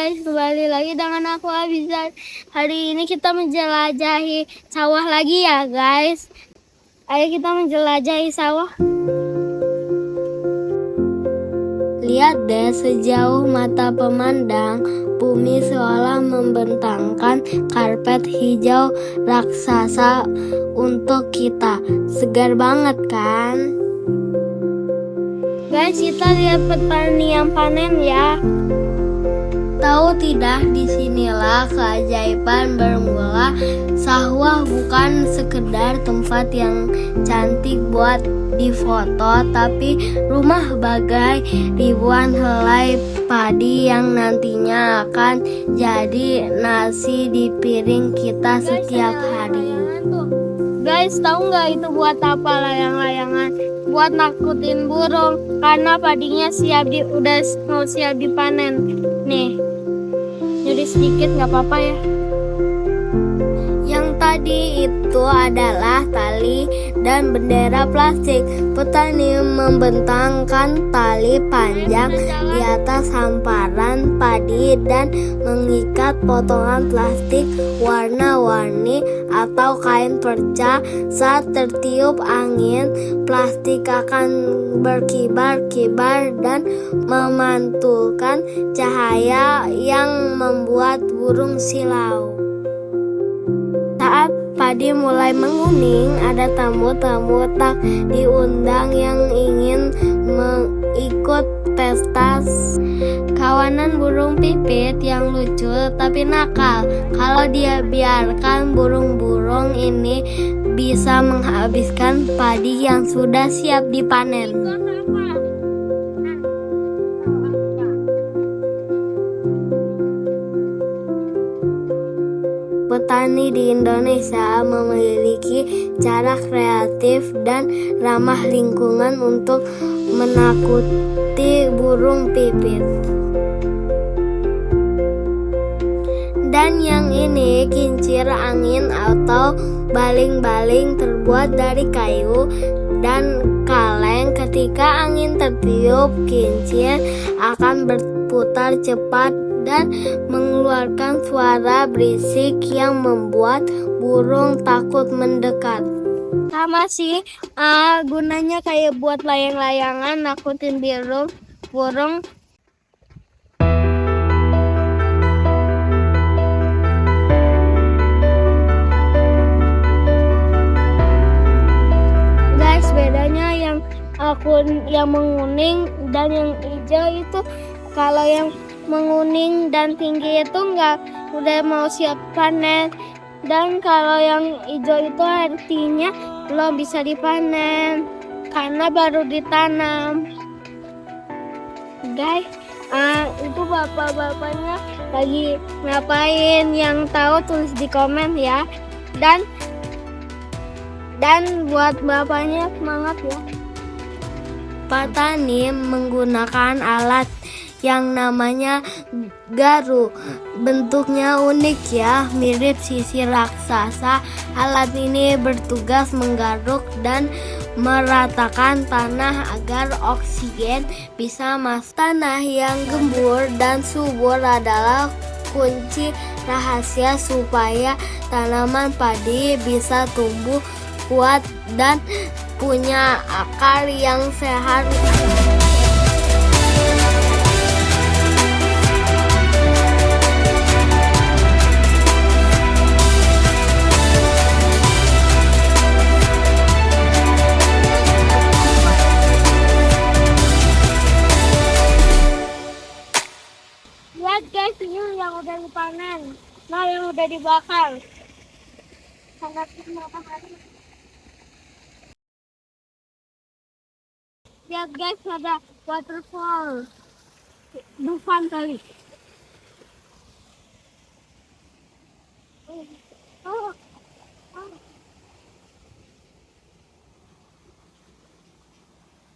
guys, kembali lagi dengan aku Abizar. Hari ini kita menjelajahi sawah lagi ya guys. Ayo kita menjelajahi sawah. Lihat deh, sejauh mata pemandang, bumi seolah membentangkan karpet hijau raksasa untuk kita. Segar banget kan? Guys, kita lihat petani yang panen ya. Tahu tidak, disinilah keajaiban bermula. Sawah bukan sekedar tempat yang cantik buat difoto, tapi rumah bagai ribuan helai padi yang nantinya akan jadi nasi di piring kita setiap hari. Guys, tahu nggak itu buat apa layang-layangan? Buat nakutin burung, karena padinya udah mau siap dipanen. Nih, jadi sedikit nggak apa-apa ya. Yang tadi itu adalah tali dan bendera plastik. Petani membentangkan tali panjang di atas hamparan padi dan mengikat potongan plastik warna-warni atau kain perca. Saat tertiup angin, plastik akan berkibar-kibar dan memantulkan cahaya yang membuat burung silau. Saat padi mulai menguning, ada tamu-tamu tak diundang yang ingin mengikut pesta. Kawanan burung pipit yang lucu tapi nakal. Kalau dia biarkan, burung-burung ini bisa menghabiskan padi yang sudah siap dipanen. Petani di Indonesia memiliki cara kreatif dan ramah lingkungan untuk menakuti burung pipit. Dan yang ini kincir angin atau baling-baling terbuat dari kayu dan kaleng. Ketika angin tertiup, kincir akan berputar cepat dan mengeluarkan suara berisik yang membuat burung takut mendekat. Sama sih, gunanya kayak buat layang-layangan, nakutin burung. Guys, bedanya yang menguning dan yang hijau itu, kalau yang menguning dan tinggi itu udah mau siap panen, dan kalau yang hijau itu artinya belum bisa dipanen karena baru ditanam. Guys, itu bapak-bapaknya lagi ngapain? Yang tahu tulis di komen ya. Dan buat bapaknya semangat ya. Petani menggunakan alat yang namanya garu. Bentuknya unik ya, mirip sisir raksasa. Alat ini bertugas menggaruk dan meratakan tanah agar oksigen bisa masuk. Tanah yang gembur dan subur adalah kunci rahasia supaya tanaman padi bisa tumbuh kuat dan punya akar yang sehat. Lihat guys, ini yang udah dipanen. Nah, yang udah dibakar. Sangat matahari. Lihat guys, ada waterfall. Dufan kali.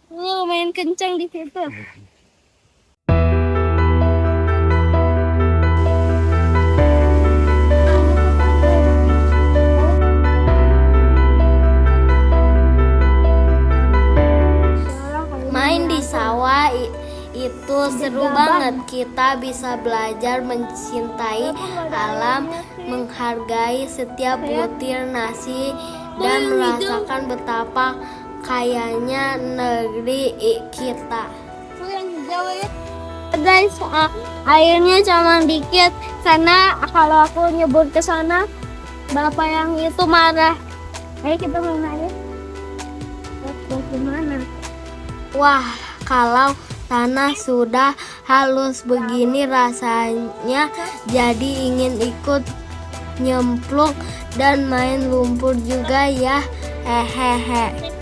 Ini lumayan kencang di situ. itu seru banget. Kita bisa belajar mencintai alam, menghargai setiap butir nasi, dan merasakan betapa kayanya negeri kita. Guys, airnya cuma dikit. Sana kalau aku nyebur ke sana, bapak yang itu marah. Ayo kita main air. Bagaimana? Wah, kalau tanah sudah halus begini rasanya jadi ingin ikut nyemplung dan main lumpur juga ya. Hehehe.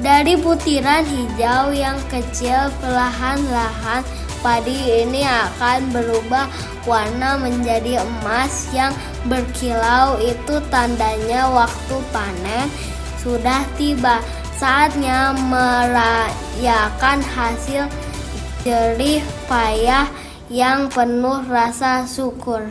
Dari butiran hijau yang kecil, perlahan-lahan padi ini akan berubah warna menjadi emas yang berkilau. Itu tandanya waktu panen sudah tiba. Saatnya merayakan hasil jerih payah yang penuh rasa syukur.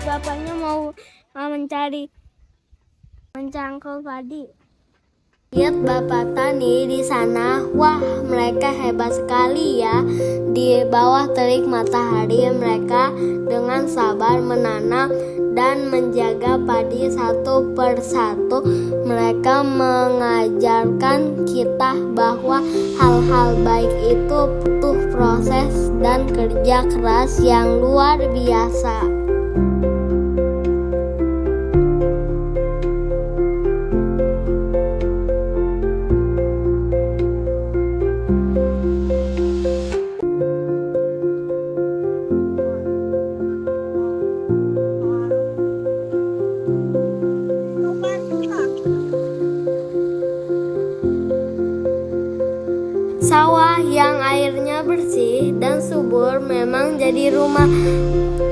Bapaknya mau mencangkul padi. Lihat bapak tani di sana. Wah, mereka hebat sekali ya. Di bawah terik matahari mereka dengan sabar menanam dan menjaga padi satu persatu. Mereka mengajarkan kita bahwa hal-hal baik itu butuh proses dan kerja keras yang luar biasa. Sawah yang airnya bersih dan subur memang jadi rumah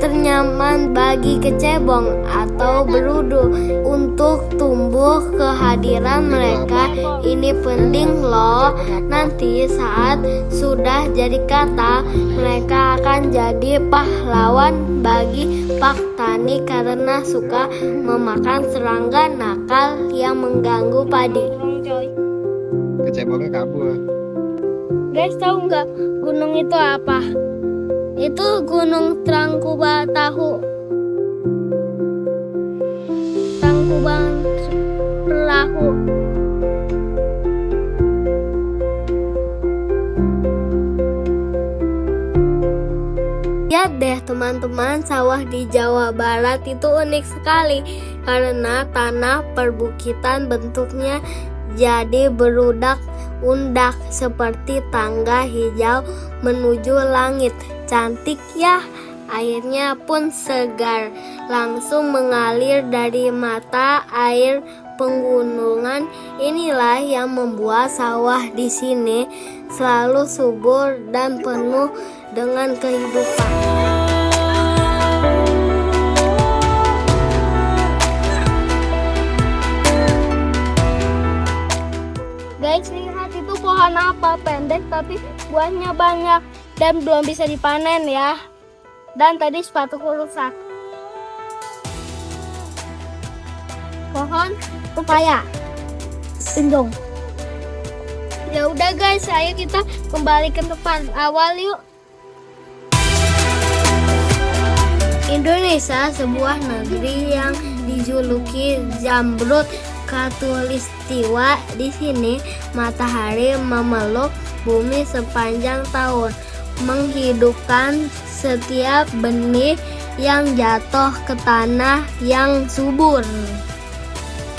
ternyaman bagi kecebong atau berudu untuk tumbuh. Kehadiran mereka ini penting loh. Nanti saat sudah jadi kata, mereka akan jadi pahlawan bagi pak tani karena suka memakan serangga nakal yang mengganggu padi. Kecebongnya kabur. Guys, tahu nggak gunung itu apa? Itu Gunung Tangkuban Perahu. Lihat deh teman-teman, sawah di Jawa Barat itu unik sekali karena tanah perbukitan bentuknya jadi berudak-undak seperti tangga hijau menuju langit. Cantik ya, airnya pun segar, langsung mengalir dari mata air pegunungan. Inilah yang membuat sawah di sini selalu subur dan penuh dengan kehidupan. Guys, lihat itu pohon apa, pendek tapi buahnya banyak dan belum bisa dipanen ya. Dan tadi sepatuku rusak. Pohon pepaya. Sindong. Ya udah guys, ayo kita kembali ke tempat awal yuk. Indonesia Indonesia, sebuah negeri yang dijuluki Zamrud Khatulistiwa. Di sini matahari memeluk bumi sepanjang tahun, menghidupkan setiap benih yang jatuh ke tanah yang subur.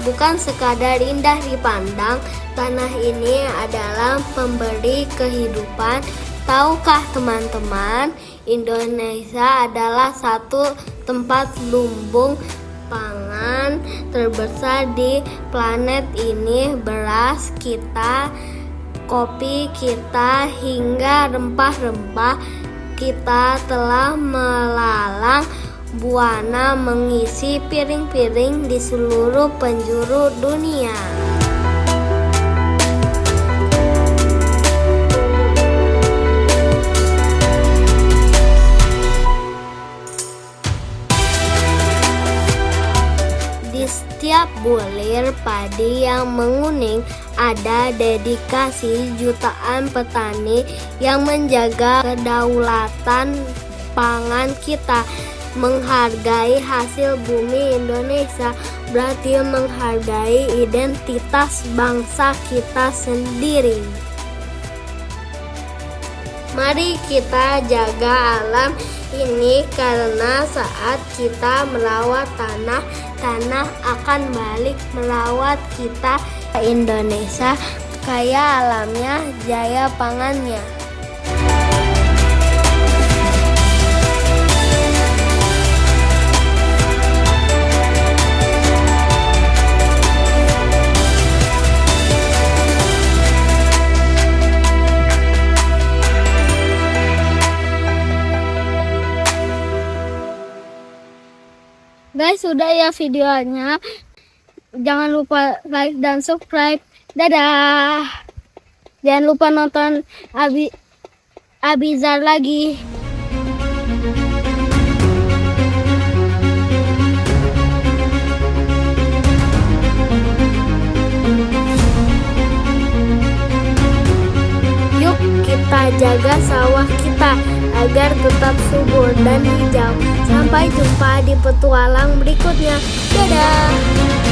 Bukan sekadar indah dipandang, tanah ini adalah pemberi kehidupan. Tahukah teman-teman, Indonesia adalah satu tempat lumbung pangan terbesar di planet ini. Beras kita, kopi kita, hingga rempah-rempah kita telah melalang buana mengisi piring-piring di seluruh penjuru dunia. Di setiap bulir padi yang menguning ada dedikasi jutaan petani yang menjaga kedaulatan pangan kita. Menghargai hasil bumi Indonesia berarti menghargai identitas bangsa kita sendiri. Mari kita jaga alam ini, karena saat kita merawat tanah, tanah akan balik merawat kita. Indonesia kaya alamnya, jaya pangannya. Guys, sudah ya videonya. Jangan lupa like dan subscribe. Dadah. Jangan lupa nonton Abizar lagi. Yuk kita jaga sawah kita agar tetap subur dan hijau. Sampai jumpa di petualang berikutnya. Dadah.